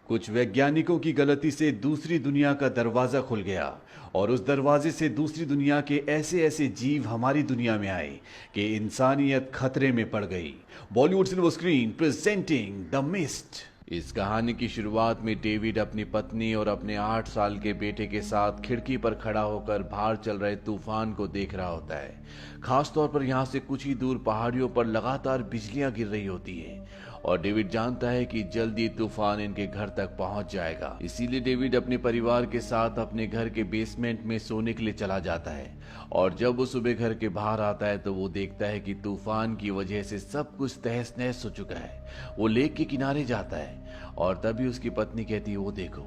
कुछ वैज्ञानिकों की गलती से दूसरी दुनिया का दरवाजा खुल गया और उस दरवाजे से दूसरी दुनिया के ऐसे ऐसे जीव हमारी दुनिया में आए कि इंसानियत खतरे में पड़ गई। Bollywood silver screen presenting the mist. इस कहानी की शुरुआत में डेविड अपनी पत्नी और अपने 8 साल के बेटे के साथ खिड़की पर खड़ा होकर बाहर चल रहे तूफान को देख रहा होता है। खासतौर पर यहाँ से कुछ ही दूर पहाड़ियों पर लगातार बिजलियां गिर रही होती है और डेविड जानता है कि जल्दी तूफान इनके घर तक पहुंच जाएगा। इसीलिए डेविड अपने परिवार के साथ अपने घर के बेसमेंट में सोने के लिए चला जाता है और जब वो सुबह घर के बाहर आता है तो वो देखता है कि तूफान की वजह से सब कुछ तहस नहस हो चुका है। वो लेक के किनारे जाता है और तभी उसकी पत्नी कहती है वो देखो,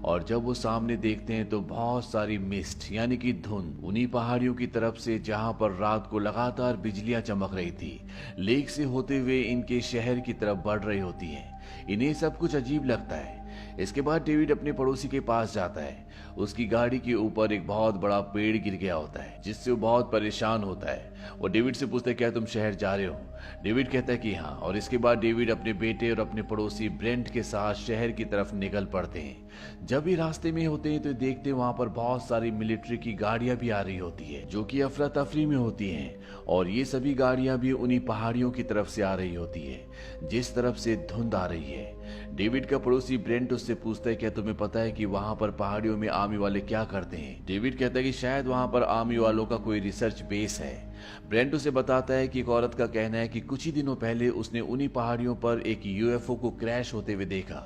और जब वो सामने देखते हैं तो बहुत सारी मिस्ट यानी कि धुंध उन्हीं पहाड़ियों की तरफ से जहां पर रात को लगातार बिजलियां चमक रही थी, लेक से होते हुए इनके शहर की तरफ बढ़ रही होती है। इन्हें सब कुछ अजीब लगता है। इसके बाद डेविड अपने पड़ोसी के पास जाता है। उसकी गाड़ी के ऊपर एक बहुत बड़ा पेड़ गिर गया होता है जिससे वो बहुत परेशान होता है। वो डेविड से पूछता है क्या तुम शहर जा रहे हो? डेविड कहता है कि हाँ, और इसके बाद डेविड अपने बेटे और अपने पड़ोसी ब्रेंट के साथ शहर की तरफ निकल पड़ते हैं। जब भी रास्ते में होते हैं तो देखते हैं वहां पर बहुत सारी मिलिट्री की गाड़ियां भी आ रही होती है जो कि अफरा तफरी में होती हैं, और ये सभी गाड़ियां भी उन्हीं पहाड़ियों की तरफ से आ रही होती है जिस तरफ से धुंध आ रही है। डेविड का पड़ोसी ब्रेंट उससे पूछता है क्या तुम्हें पता है कि वहां पर पहाड़ियों में आर्मी वाले क्या करते हैं? डेविड कहता है कि शायद वहां पर आर्मी वालों का कोई रिसर्च बेस है। ब्रेंट उसे बताता है कि एक औरत का कहना है कि कुछ ही दिनों पहले उसने उन्हीं पहाड़ियों पर एक यूएफओ को क्रैश होते हुए देखा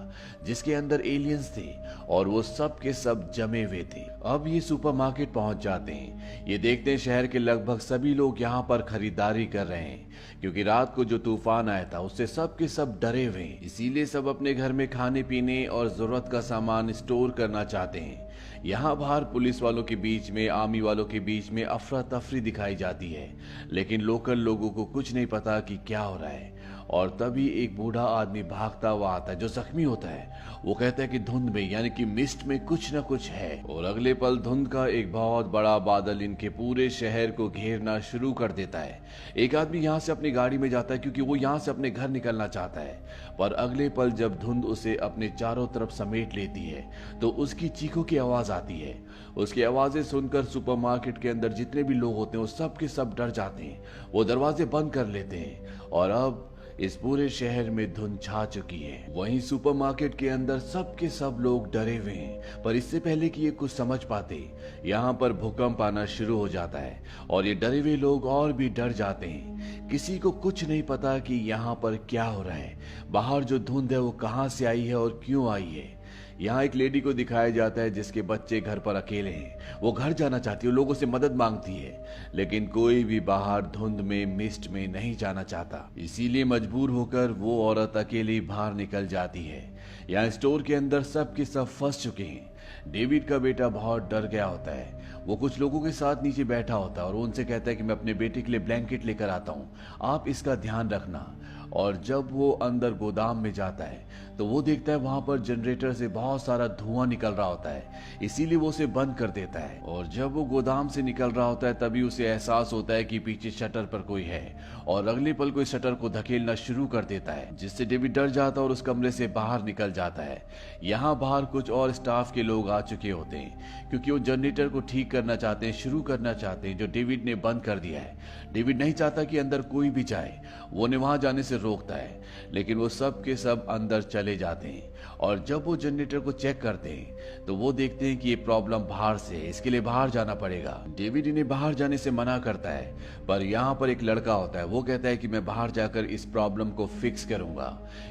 जिसके अंदर एलियंस थे और वो सब के सब जमे हुए थे। अब ये सुपरमार्केट पहुंच जाते हैं। ये देखते हैं शहर के लगभग सभी लोग यहाँ पर खरीदारी कर रहे हैं क्योंकि रात को जो तूफान आया था उससे सब के सब डरे हुए हैं। इसीलिए सब अपने घर में खाने पीने और जरूरत का सामान स्टोर करना चाहते हैं। यहाँ बाहर पुलिस वालों के बीच में आर्मी वालों के बीच में अफरा तफरी दिखाई जाती है, लेकिन लोकल लोगों को कुछ नहीं पता कि क्या हो रहा है। और तभी एक बूढ़ा आदमी भागता हुआ आता है जो जख्मी होता है। वो कहता है कि धुंध में यानी कि मिस्ट में कुछ न कुछ है, और अगले पल धुंध का एक बहुत बड़ा बादल इनके पूरे शहर को घेरना शुरू कर देता है। एक आदमी यहाँ से अपनी गाड़ी में जाता है क्योंकि वो यहाँ से अपने घर निकलना चाहता है, पर अगले पल जब धुंध उसे अपने चारों तरफ समेट लेती है तो उसकी चीखों की आवाज आती है। उसकी आवाजें सुनकर सुपरमार्केट के अंदर जितने भी लोग होते हैं वो सब के सब डर जाते हैं। वो दरवाजे बंद कर लेते हैं और अब इस पूरे शहर में धुंध छा चुकी है। वहीं सुपरमार्केट के अंदर सब के सब लोग डरे हुए हैं, पर इससे पहले कि ये कुछ समझ पाते यहाँ पर भूकंप आना शुरू हो जाता है और ये डरे हुए लोग और भी डर जाते हैं। किसी को कुछ नहीं पता कि यहाँ पर क्या हो रहा है। बाहर जो धुंध है वो कहाँ से आई है और क्यों आई है। यहाँ एक लेडी को दिखाया जाता है जिसके बच्चे घर पर अकेले हैं। वो घर जाना चाहती है, लोगों से मदद मांगती है, लेकिन कोई भी बाहर धुंध में मिस्ट में नहीं जाना चाहता। इसीलिए मजबूर होकर वो औरत अकेली बाहर निकल जाती है। यहाँ स्टोर के अंदर सब के सब फंस चुके हैं। डेविड का बेटा बहुत डर गया होता है। वो कुछ लोगों के साथ नीचे बैठा होता है और उनसे कहता है कि मैं अपने बेटे के लिए ब्लैंकेट लेकर आता हूँ, आप इसका ध्यान रखना। और जब वो अंदर गोदाम में जाता है तो वो देखता है वहां पर जनरेटर से बहुत सारा धुआं निकल रहा होता है, इसीलिए वो उसे बंद कर देता है। और जब वो गोदाम से निकल रहा होता है तभी उसे एहसास होता है कि पीछे शटर पर कोई है, और अगले पल कोई शटर को धकेलना शुरू कर देता है जिससे डेविड डर जाता है और उस कमरे से बाहर निकल जाता है। यहाँ बाहर कुछ और स्टाफ के लोग आ चुके होते हैं क्योंकि वो जनरेटर को ठीक करना चाहते हैं, शुरू करना चाहते हैं, जो डेविड ने बंद कर दिया है। डेविड नहीं चाहता कि अंदर कोई भी जाए, वो उन्हें वहां जाने से रोकता है, लेकिन वो सब के सब अंदर चले जाते हैं। और जब वो जनरेटर को चेक करते हैं तो वो देखते हैं कि ये प्रॉब्लम बाहर से है, इसके लिए बाहर जाना पड़ेगा। डेविड इन्हें बाहर जाने से मना करता है, पर यहाँ पर एक लड़का होता है। वो कहता है कि मैं बाहर जाकर इस प्रॉब्लम को फिक्स करूंगा।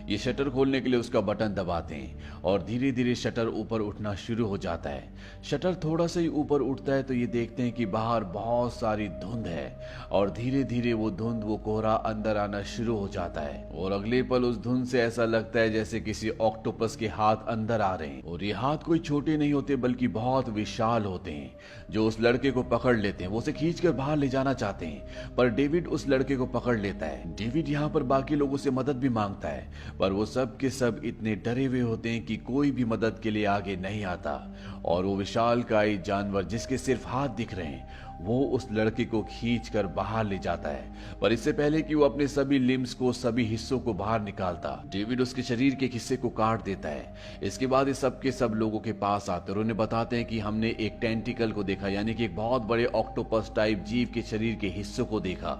ये शटर खोलने के लिए उसका बटन दबाते हैं और धीरे धीरे शटर ऊपर उठना शुरू हो जाता है। शटर थोड़ा सा ही ऊपर उठता है तो ये देखते हैं कि बाहर बहुत सारी धुंध है और धीरे धीरे वो धुंध, वो कोहरा अंदर आना शुरू हो जाता है। और अगले पल उस धुंध से ऐसा लगता है जैसे किसी ऑक्टोपस के हाथ अंदर आ रहे हैं, और ये हाथ कोई छोटे नहीं होते बल्कि बहुत विशाल होते हैं जो उस लड़के को पकड़ लेते हैं। वो उसे खींचकर बाहर ले जाना चाहते हैं, पर डेविड उस लड़के को पकड़ लेता है। डेविड यहाँ पर बाकी लोगों से मदद भी मांगता है, पर वो सब के सब इतने डरे हुए होते हैं कि कोई भी मदद के लिए आगे नहीं आता। और वो विशालकाय जानवर जिसके सिर्फ हाथ दिख रहे हैं वो उस लड़के को खींचकर बाहर ले जाता है, पर इससे पहले कि वो अपने सभी लिम्स को, सभी हिस्सों को बाहर निकालता, डेविड उसके शरीर के एक हिस्से को काट देता है। इसके बाद ये सब के सब लोगों के पास आते और उन्हें बताते हैं कि हमने एक टेंटिकल को देखा, यानी कि एक बहुत बड़े ऑक्टोपस टाइप जीव के शरीर के हिस्सों को देखा,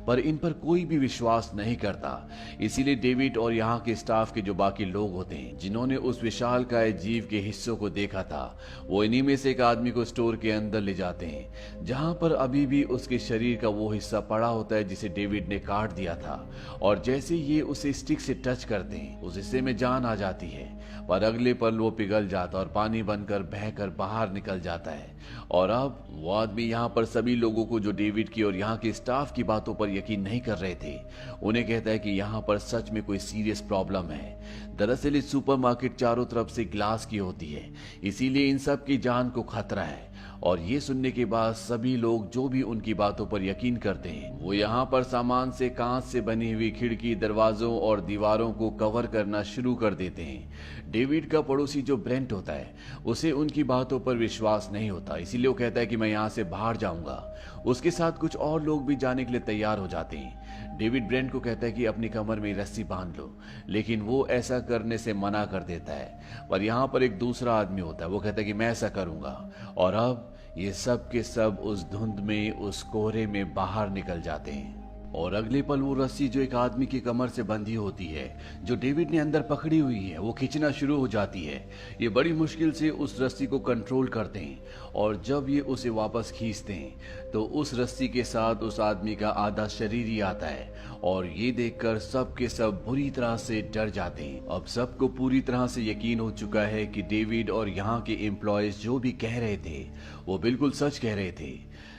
पर इन पर कोई भी विश्वास नहीं करता। इसीलिए डेविड और यहाँ के स्टाफ के जो बाकी लोग होते हैं, जिन्होंने उस विशालकाय जीव के हिस्सों को देखा था, वो इन्हीं में से एक आदमी को स्टोर के अंदर ले जाते हैं, जहां पर अभी भी उसके शरीर का वो हिस्सा पड़ा होता है जिसे डेविड ने काट दिया था। और जैसे ये उसे स्टिक से टच करते हैं, उस हिस्से में जान आ जाती है, पर अगले पल वो पिघल जाता और पानी बनकर बहकर बाहर निकल जाता है। और अब वो आदमी यहाँ पर सभी लोगों को, जो डेविड की और यहाँ के स्टाफ की बातों पर यकीन नहीं कर रहे थे, उन्हें कहता है कि यहाँ पर सच में कोई सीरियस प्रॉब्लम है। दरअसल इस सुपरमार्केट चारों तरफ से ग्लास की होती है, इसीलिए इन सब की जान को खतरा है। और ये सुनने के बाद सभी लोग जो भी उनकी बातों पर यकीन करते हैं, वो यहाँ पर सामान से, कांच से बनी हुई खिड़की, दरवाजों और दीवारों को कवर करना शुरू कर देते हैं। डेविड का पड़ोसी जो ब्रेंट होता है, उसे उनकी बातों पर विश्वास नहीं होता, इसीलिए वो कहता है कि मैं यहाँ से बाहर जाऊंगा। उसके साथ कुछ और लोग भी जाने के लिए तैयार हो जाते हैं। डेविड ब्रेंट को कहता है कि अपनी कमर में रस्सी बांध लो, लेकिन वो ऐसा करने से मना कर देता है। पर यहाँ पर एक दूसरा आदमी होता है, वो कहता है कि मैं ऐसा करूंगा। और अब ये सब के सब उस धुंध में, उस कोहरे में बाहर निकल जाते हैं। और अगले पल वो रस्सी जो एक आदमी की कमर से बंधी होती है, जो डेविड ने अंदर पकड़ी हुई है, वो खींचना शुरू हो जाती है। ये बड़ी मुश्किल से उस रस्सी को कंट्रोल करते हैं, और जब ये उसे वापस खींचते हैं तो उस रस्सी के साथ उस आदमी का आधा शरीर ही आता है। और ये देखकर सब के सब बुरी तरह से डर जाते हैं। अब सबको पूरी तरह से यकीन हो चुका है कि डेविड और यहाँ के एम्प्लॉयज जो भी कह रहे थे, वो बिल्कुल सच कह रहे थे।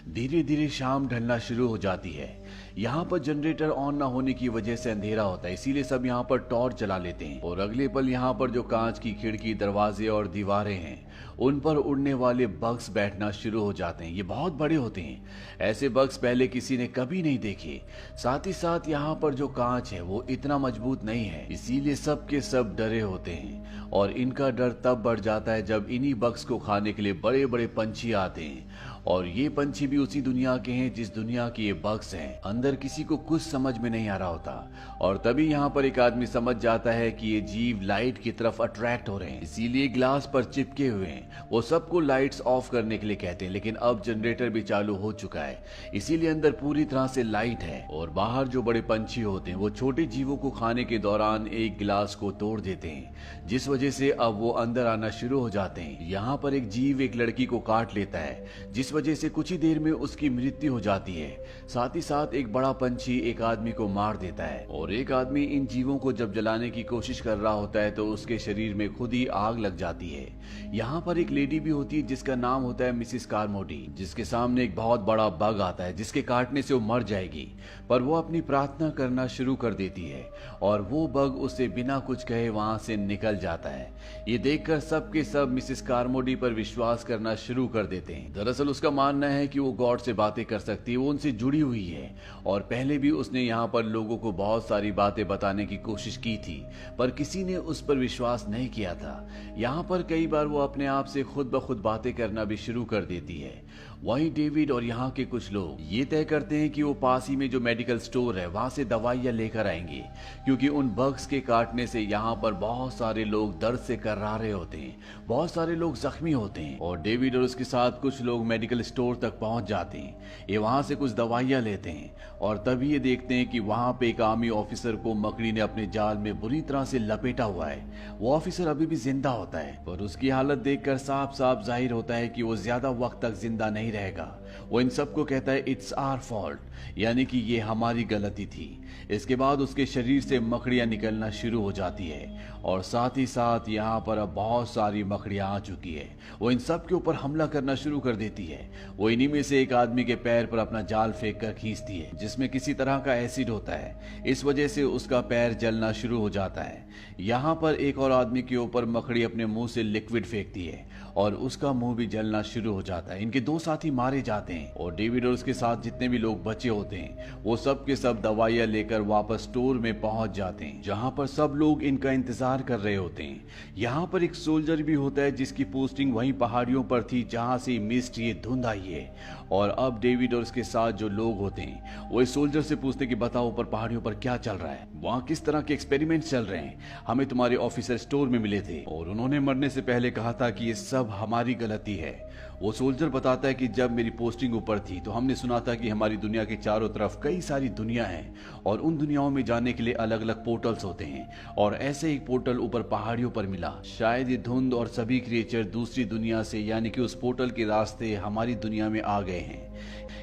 धीरे धीरे शाम ढलना शुरू हो जाती है। यहाँ पर जनरेटर ऑन ना होने की वजह से अंधेरा होता है, इसीलिए सब यहाँ पर टॉर्च जला लेते हैं। और अगले पल यहाँ पर जो कांच की खिड़की, दरवाजे और दीवारें हैं, उन पर उड़ने वाले बग्स बैठना शुरू हो जाते हैं। ये बहुत बड़े होते हैं, ऐसे बग्स पहले किसी ने कभी नहीं देखे। साथ ही साथ यहाँ पर जो कांच है वो इतना मजबूत नहीं है, इसीलिए सब के सब डरे होते हैं। और इनका डर तब बढ़ जाता है जब इन्हीं बग्स को खाने के लिए बड़े बड़े पंछी आते हैं। और ये पंछी भी उसी दुनिया के हैं जिस दुनिया के ये बग्स हैं। अंदर किसी को कुछ समझ में नहीं आ रहा होता, और तभी यहाँ पर एक आदमी समझ जाता है कि ये जीव लाइट की तरफ अट्रैक्ट हो रहे हैं, इसीलिए ग्लास पर चिपके हुए हैं। वो सबको लाइट्स ऑफ करने के लिए कहते हैं, लेकिन अब जनरेटर भी चालू हो चुका है, इसीलिए अंदर पूरी तरह से लाइट है। और बाहर जो बड़े पंछी होते हैं, वो छोटे जीवों को खाने के दौरान एक गिलास को तोड़ देते हैं, जिस वजह से अब वो अंदर आना शुरू हो जाते हैं। यहाँ पर एक जीव एक लड़की को काट लेता है, जिस वजह से कुछ ही देर में उसकी मृत्यु हो जाती है। साथ ही साथ एक बड़ा पंछी एक आदमी को मार देता है। और एक आदमी इन जीवों को जब जलाने की कोशिश कर रहा होता है तो उसके शरीर में खुद ही आग लग जाती है। यहाँ पर एक लेडी भी होती है जिसका नाम होता है मिसिस कार्मोडी, जिसके सामने एक बहुत बड़ा बग आता है जिसके काटने से वो मर जाएगी, पर वो अपनी प्रार्थना करना शुरू कर देती है और वो बग उसे बिना कुछ कहे वहां से निकल जाता है। ये देखकर सब के सब मिसिस कार्मोडी पर विश्वास करना शुरू कर देते हैं। दरअसल उसका मानना है कि वो गॉड से बातें कर सकती है, वो उनसे जुड़ी हुई है, और पहले भी उसने यहाँ पर लोगों को बहुत सारी बातें बताने की कोशिश की थी, पर किसी ने उस पर विश्वास नहीं किया था। यहाँ पर कई बार वो अपने आप से खुद ब खुद बातें करना भी शुरू कर देती है। वहीं डेविड और यहाँ के कुछ लोग ये तय करते हैं कि वो पास ही में जो मेडिकल स्टोर है वहां से दवाइयां लेकर आएंगे, क्योंकि उन बग्स के काटने से यहाँ पर बहुत सारे लोग दर्द से कर्रारे होते हैं, बहुत सारे लोग जख्मी होते हैं। और डेविड और उसके साथ कुछ लोग मेडिकल स्टोर तक पहुंच जाते हैं। ये वहां से कुछ दवाइयां लेते हैं और तभी ये देखते हैं कि वहां पे एक आर्मी ऑफिसर को मकड़ी ने अपने जाल में बुरी तरह से लपेटा हुआ है। वो ऑफिसर अभी भी जिंदा होता है, पर उसकी हालत देखकर साफ साफ जाहिर होता है कि वो ज्यादा वक्त तक जिंदा नहीं रहेगा। वो इन सबको कहता है इट्स आवर फॉल्ट, यानी कि ये हमारी गलती थी। इसके बाद उसके शरीर से मकड़ियां निकलना शुरू हो जाती है और साथ ही साथ यहाँ पर अब बहुत सारी मकड़ियां आ चुकी है। वो इन सब के ऊपर हमला करना शुरू कर देती है। वो इन्हीं में से एक आदमी के पैर पर अपना जाल फेंक कर खींचती है, जिसमें किसी तरह का एसिड होता है। इस वजह से उसका पैर जलना शुरू हो जाता है। यहाँ पर एक और आदमी के ऊपर मकड़ी अपने मुंह से लिक्विड फेंकती है और उसका मुंह भी जलना शुरू हो जाता है। इनके दो साथी मारे जाते जाते हैं और डेविड और उसके साथ जितने भी लोग बचे होते हैं वो सब के सब दवाइयां लेकर वापस स्टोर में पहुंच जाते हैं, जहां पर सब लोग इनका इंतजार कर रहे होते हैं। यहाँ पर एक सोल्जर भी होता है जिसकी पोस्टिंग वहीं पहाड़ियों पर थी जहां से मिस्ट ये धुंध आई है। और अब डेविड और उसके साथ जो लोग होते हैं वो इस सोल्जर से पूछते हैं कि बताओ ऊपर पहाड़ियों पर क्या चल रहा है, वहाँ किस तरह के एक्सपेरिमेंट चल रहे हैं। हमें तुम्हारे ऑफिसर स्टोर में मिले थे और उन्होंने मरने से पहले कहा था कि ये सब हमारी गलती है। वो सोल्जर बताता है कि जब मेरी पोस्टिंग ऊपर थी तो हमने सुना था कि हमारी दुनिया के चारों तरफ कई सारी दुनिया हैं और उन दुनियाओं में जाने के लिए अलग अलग पोर्टल्स होते हैं और ऐसे एक पोर्टल ऊपर पहाड़ियों पर मिला। शायद ये धुंध और सभी क्रिएचर दूसरी दुनिया से यानी कि उस पोर्टल के रास्ते हमारी दुनिया में आ गए हैं।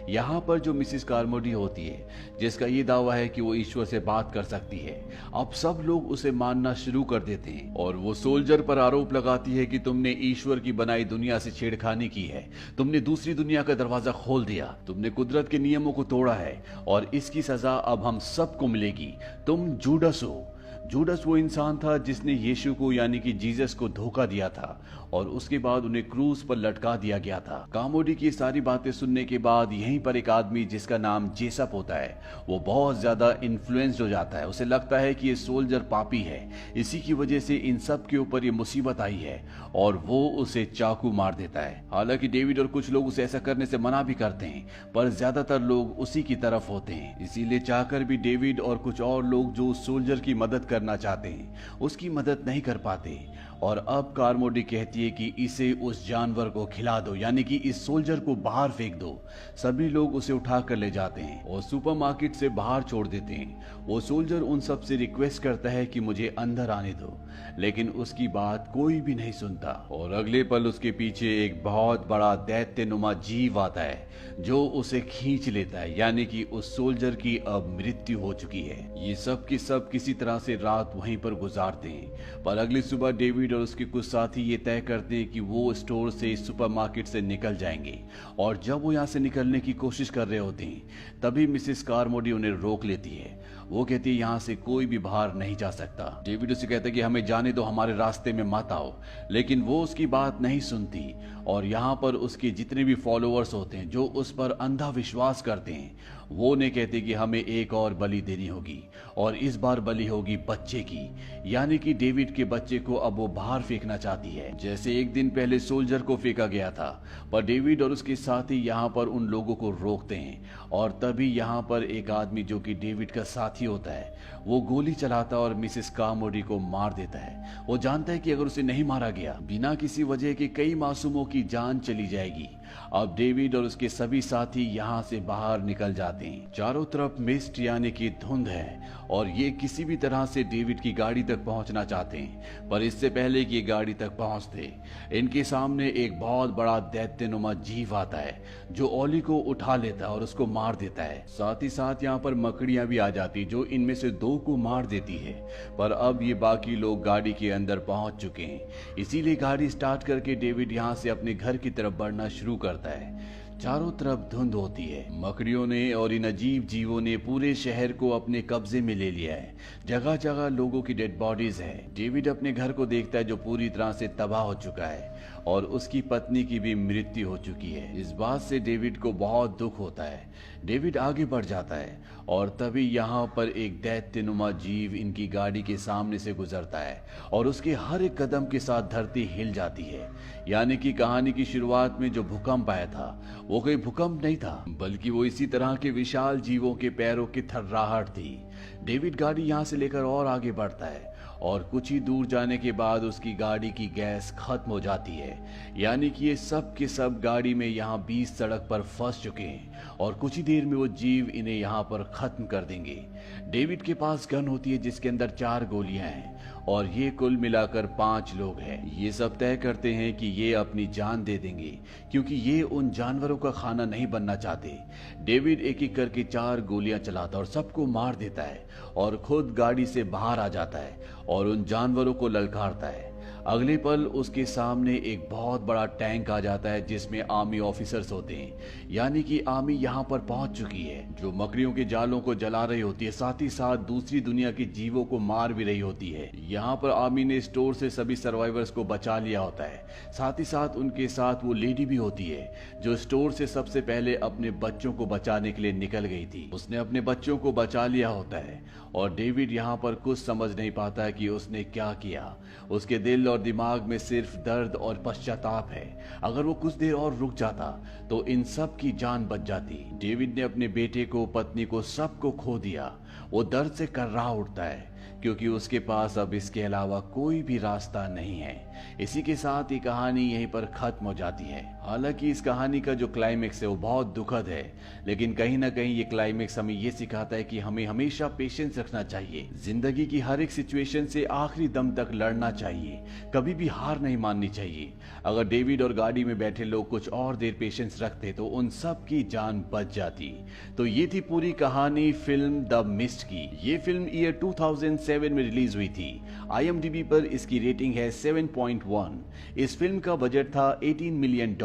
यहाँ पर जो मिसिस कार्मोडी होती है जिसका ये दावा है कि वो ईश्वर से बात कर सकती है, अब सब लोग उसे मानना शुरू कर देते हैं और वो सोल्जर पर आरोप लगाती है कि तुमने ईश्वर की बनाई दुनिया से छेड़खानी की है, तुमने दूसरी दुनिया का दरवाजा खोल दिया, तुमने कुदरत के नियमों को तोड़ा है और इसकी सजा अब हम सबको मिलेगी। तुम जूडस हो। जूडस वो इंसान था जिसने यीशु को यानी कि जीसस को धोखा दिया था और उसके बाद उन्हें क्रूज पर लटका दिया गया था। कामोडी की सारी बातें सुनने के बाद यहीं पर एक आदमी जिसका नाम जेसप होता है वो बहुत ज्यादा इन्फ्लुएंस्ड हो जाता है। उसे लगता है कि ये सोल्जर पापी है, इसी की वजह से इन सब के ऊपर ये मुसीबत आई है और वो उसे चाकू मार देता है। हालांकि डेविड और कुछ लोग उसे ऐसा करने से मना भी करते हैं पर ज्यादातर लोग उसी की तरफ होते हैं। इसीलिए चाहकर भी डेविड और कुछ और लोग जो उस सोल्जर की मदद करना चाहते हैं उसकी मदद नहीं कर पाते। और अब कार्मोडी कहती है कि इसे उस जानवर को खिला दो यानी कि इस सोल्जर को बाहर फेंक दो। सभी लोग उसे उठाकर ले जाते हैं और सुपरमार्केट से बाहर छोड़ देते हैं। वो सोल्जर उन सब से रिक्वेस्ट करता है कि मुझे अंदर आने दो, लेकिन उसकी बात कोई भी नहीं सुनता और अगले पल उसके पीछे एक बहुत बड़ा दैत्यनुमा जीव आता है जो उसे खींच लेता है, यानी कि उस सोल्जर की अब मृत्यु हो चुकी है। ये सब की सब किसी तरह से रात वहीं पर गुजारते हैं पर अगली सुबह डेविड और उसके कुछ साथी ये तय करते हैं कि वो स्टोर से सुपरमार्केट से निकल जाएंगे और जब वो यहाँ से निकलने की कोशिश कर रहे होते हैं तभी मिसेस कार्मोडी उन्हें रोक लेती है। वो कहती है यहाँ से कोई भी बाहर नहीं जा सकता। डेविड उसे कहता है कि हमें जाने दो, हमारे रास्ते में मत आओ, लेकिन वो उसकी बात नहीं सुनती और यहाँ पर उसके जितने भी फॉलोअर्स होते हैं जो उस पर अंधा विश्वास करते हैं वो उन्हें कहते कि हमें एक और बलि देनी होगी और इस बार बलि होगी बच्चे की, यानी कि डेविड के बच्चे को अब वो बाहर फेंकना चाहती है जैसे एक दिन पहले सोल्जर को फेंका गया था। पर डेविड और उसके साथी यहाँ पर उन लोगों को रोकते हैं और तभी यहाँ पर एक आदमी जो कि डेविड का साथी होता है वो गोली चलाता और मिसेस कार्मोडी को मार देता है। वो जानता है कि अगर उसे नहीं मारा गया बिना किसी वजह के कई मासूमों की जान चली जाएगी। अब डेविड और उसके सभी साथी यहाँ से बाहर निकल जाते हैं। चारों तरफ मिस्ट यानी कि धुंध है और ये किसी भी तरह से डेविड की गाड़ी तक पहुंचना चाहते हैं पर इससे पहले कि ये गाड़ी तक पहुंचते इनके सामने एक बहुत बड़ा दैत्यनुमा जीव आता है जो ओली को उठा लेता है और उसको मार देता है। साथ ही साथ यहाँ पर मकड़ियां भी आ जाती जो इनमें से दो को मार देती है। पर अब ये बाकी लोग गाड़ी के अंदर पहुंच चुके हैं, इसीलिए गाड़ी स्टार्ट करके डेविड यहाँ से अपने घर की तरफ बढ़ना शुरू करता है। चारों तरफ धुंध होती है। मकड़ियों ने और इन अजीब जीवों ने पूरे शहर को अपने कब्जे में ले लिया है। जगह जगह लोगों की डेड बॉडीज है। डेविड अपने घर को देखता है जो पूरी तरह से तबाह हो चुका है और उसकी पत्नी की भी मृत्यु हो चुकी है। इस बात से डेविड को बहुत दुख होता है। डेविड आगे बढ़ जाता है और तभी यहाँ पर एक दैत्यनुमा जीव इनकी गाड़ी के सामने से गुजरता है और उसके हर एक कदम के साथ धरती हिल जाती है। यानी कि कहानी की शुरुआत में जो भूकंप आया था वो कोई भूकंप नहीं था बल्कि वो इसी तरह के विशाल जीवों के पैरों की थर्राहट थी। डेविड गाड़ी यहाँ से लेकर और आगे बढ़ता है और कुछ ही दूर जाने के बाद उसकी गाड़ी की गैस खत्म हो जाती है। यानी कि ये सब के सब गाड़ी में यहाँ बीच सड़क पर फंस चुके हैं और कुछ ही देर में वो जीव इन्हें यहाँ पर खत्म कर देंगे। डेविड के पास गन होती है जिसके अंदर 4 गोलियां हैं और ये कुल मिलाकर 5 लोग हैं। ये सब तय करते हैं कि ये अपनी जान दे देंगे क्योंकि ये उन जानवरों का खाना नहीं बनना चाहते। डेविड एक एक करके 4 गोलियां चलाता और सबको मार देता है और खुद गाड़ी से बाहर आ जाता है और उन जानवरों को ललकारता है। अगले पल उसके सामने एक बहुत बड़ा टैंक आ जाता है जिसमें आर्मी ऑफिसर्स होते हैं, यानी कि आर्मी यहाँ पर पहुंच चुकी है, जो मकड़ियों के जालों को जला रही होती है, साथ ही साथ दूसरी दुनिया के जीवों को मार भी रही होती है। यहाँ पर आर्मी ने स्टोर से सभी सर्वाइवर्स को बचा लिया होता है, साथ ही साथ उनके साथ वो लेडी भी होती है जो स्टोर से सबसे पहले अपने बच्चों को बचाने के लिए निकल गई थी। उसने अपने बच्चों को बचा लिया होता है और डेविड यहाँ पर कुछ समझ नहीं पाता है कि उसने क्या किया। उसके दिल और दिमाग में सिर्फ दर्द और पश्चाताप है। अगर वो कुछ देर और रुक जाता तो इन सब की जान बच जाती। डेविड ने अपने बेटे को, पत्नी को, सबको खो दिया। वो दर्द से कर्रा उठता है क्योंकि उसके पास अब इसके अलावा कोई भी रास्ता नहीं है। इसी के साथ ये कहानी यहीं पर खत्म हो जाती है। हालांकि इस कहानी का जो क्लाइमेक्स है वो बहुत दुखद है, लेकिन कहीं ना कहीं ये क्लाइमेक्स हमें ये सिखाता है कि हमें हमेशा पेशेंस रखना चाहिए। जिंदगी की हर एक सिचुएशन से आखिरी दम तक लड़ना चाहिए, कभी भी हार नहीं माननी चाहिए। अगर डेविड और गाड़ी में बैठे लोग कुछ और देर पेशेंस रखते तो उन सब की जान बच जाती। तो ये थी पूरी कहानी फिल्म द मिस्ट की। ये फिल्म ईयर 2007 में रिलीज हुई थी। IMDb पर इसकी रेटिंग है 7.1। इस फिल्म का बजट था $18 मिलियन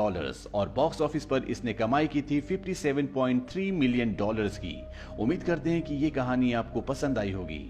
और बॉक्स ऑफिस पर इसने कमाई की थी $57.3 मिलियन की। उम्मीद करते हैं कि ये कहानी आपको पसंद आई होगी।